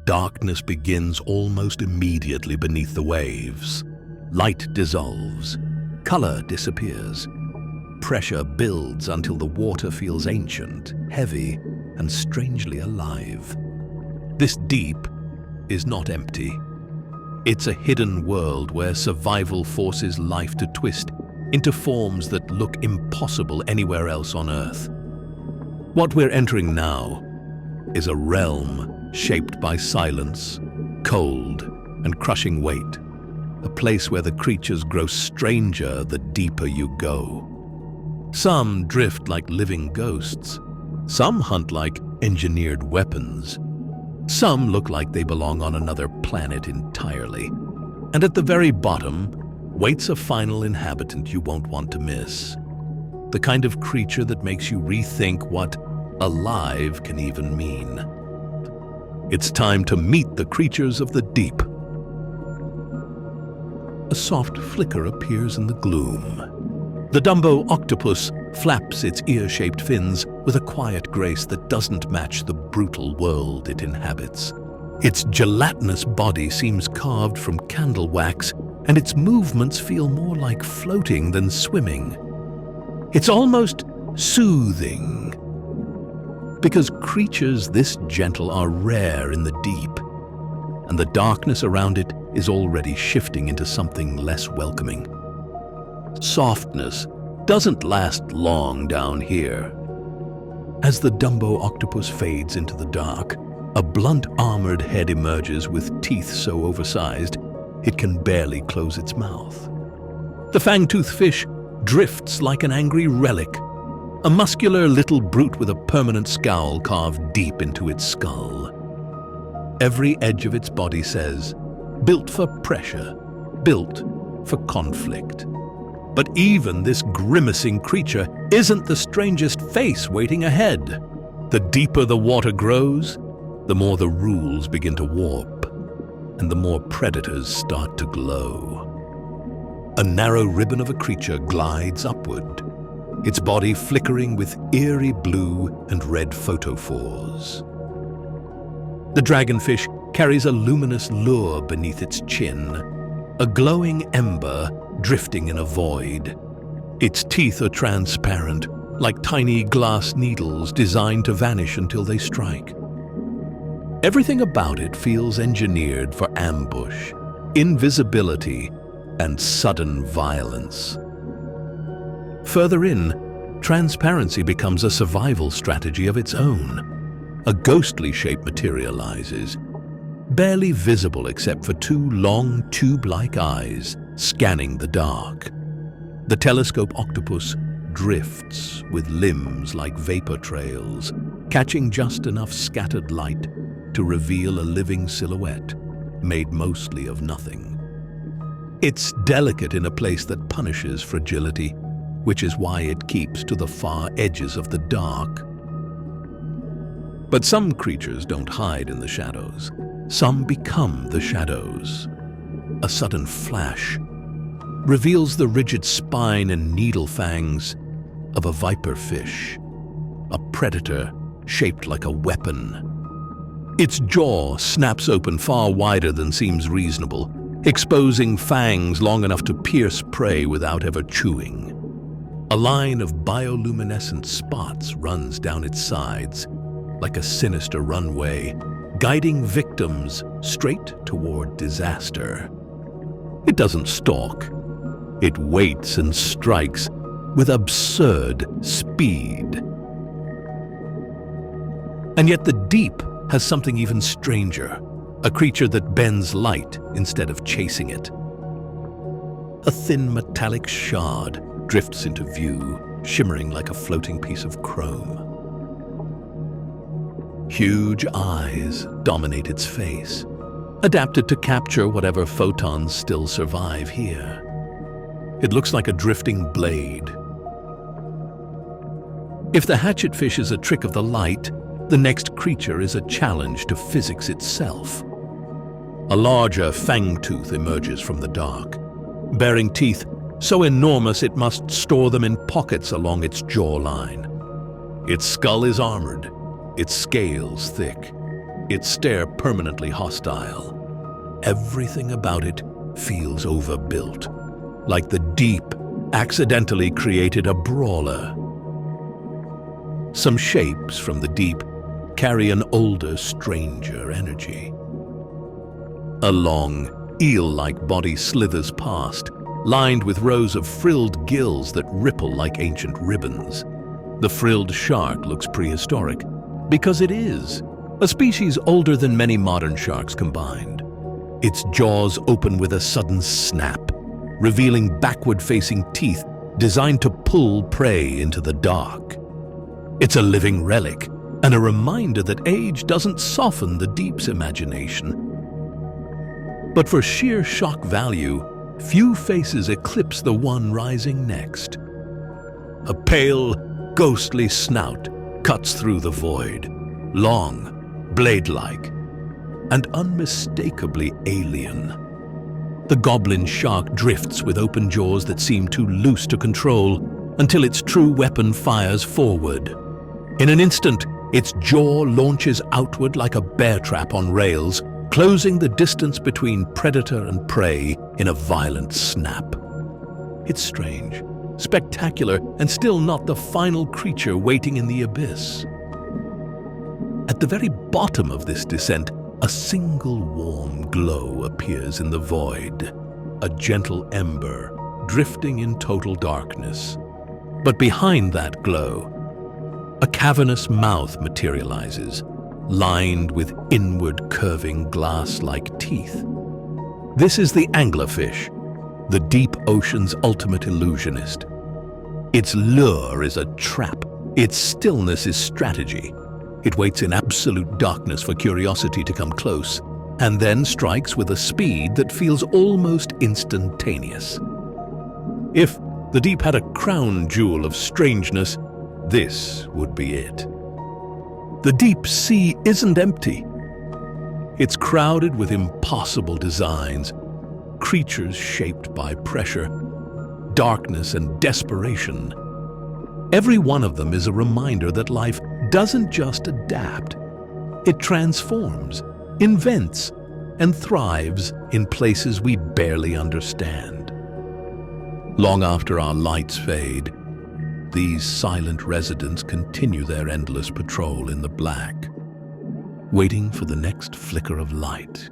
darkness begins almost immediately beneath the waves. Light dissolves, color disappears. Pressure builds until the water feels ancient, heavy, and strangely alive. This deep is not empty. It's a hidden world where survival forces life to twist into forms that look impossible anywhere else on Earth. What we're entering now is a realm shaped by silence, cold, and crushing weight. A place where the creatures grow stranger the deeper you go. Some drift like living ghosts. Some hunt like engineered weapons. Some look like they belong on another planet entirely. And at the very bottom waits a final inhabitant you won't want to miss. The kind of creature that makes you rethink what alive can even mean. It's time to meet the creatures of the deep. A soft flicker appears in the gloom. The dumbo octopus flaps its ear-shaped fins with a quiet grace that doesn't match the brutal world it inhabits. Its gelatinous body seems carved from candle wax, and its movements feel more like floating than swimming. It's almost soothing, because creatures this gentle are rare in the deep, and the darkness around it is already shifting into something less welcoming. Softness doesn't last long down here. As the dumbo octopus fades into the dark, a blunt armored head emerges with teeth so oversized it can barely close its mouth. The fangtooth fish drifts like an angry relic, a muscular little brute with a permanent scowl carved deep into its skull. Every edge of its body says, built for pressure, built for conflict. But even this grimacing creature isn't the strangest face waiting ahead. The deeper the water grows, the more the rules begin to warp, and the more predators start to glow. A narrow ribbon of a creature glides upward, its body flickering with eerie blue and red photophores. The dragonfish carries a luminous lure beneath its chin, a glowing ember drifting in a void. Its teeth are transparent, like tiny glass needles designed to vanish until they strike. Everything about it feels engineered for ambush, invisibility, and sudden violence. Further in, transparency becomes a survival strategy of its own. A ghostly shape materializes, barely visible except for two long tube-like eyes scanning the dark. The telescope octopus drifts with limbs like vapor trails, catching just enough scattered light to reveal a living silhouette made mostly of nothing. It's delicate in a place that punishes fragility, which is why it keeps to the far edges of the dark. But some creatures don't hide in the shadows. Some become the shadows. A sudden flash reveals the rigid spine and needle fangs of a viperfish, a predator shaped like a weapon. Its jaw snaps open far wider than seems reasonable, exposing fangs long enough to pierce prey without ever chewing. A line of bioluminescent spots runs down its sides, like a sinister runway, guiding victims straight toward disaster. It doesn't stalk. It waits and strikes with absurd speed. And yet the deep has something even stranger, a creature that bends light instead of chasing it. A thin metallic shard drifts into view, shimmering like a floating piece of chrome. Huge eyes dominate its face, adapted to capture whatever photons still survive here. It looks like a drifting blade. If the hatchetfish is a trick of the light, the next creature is a challenge to physics itself. A larger fangtooth emerges from the dark, bearing teeth so enormous it must store them in pockets along its jawline. Its skull is armored, its scales thick, its stare permanently hostile. Everything about it feels overbuilt, like the deep accidentally created a brawler. Some shapes from the deep carry an older, stranger energy. A long, eel-like body slithers past, lined with rows of frilled gills that ripple like ancient ribbons. The frilled shark looks prehistoric, because it is, a species older than many modern sharks combined. Its jaws open with a sudden snap, revealing backward-facing teeth designed to pull prey into the dark. It's a living relic, and a reminder that age doesn't soften the deep's imagination. But for sheer shock value, few faces eclipse the one rising next. A pale, ghostly snout cuts through the void, long, blade-like, and unmistakably alien. The goblin shark drifts with open jaws that seem too loose to control until its true weapon fires forward. In an instant, its jaw launches outward like a bear trap on rails, closing the distance between predator and prey in a violent snap. It's strange, spectacular, and still not the final creature waiting in the abyss. At the very bottom of this descent, a single warm glow appears in the void, a gentle ember drifting in total darkness. But behind that glow, a cavernous mouth materializes, lined with inward curving glass-like teeth. This is the anglerfish, the deep ocean's ultimate illusionist. Its lure is a trap. Its stillness is strategy. It waits in absolute darkness for curiosity to come close, and then strikes with a speed that feels almost instantaneous. If the deep had a crown jewel of strangeness, this would be it. The deep sea isn't empty. It's crowded with impossible designs, creatures shaped by pressure, darkness, and desperation. Every one of them is a reminder that life doesn't just adapt. It transforms, invents, and thrives in places we barely understand. Long after our lights fade, these silent residents continue their endless patrol in the black, waiting for the next flicker of light.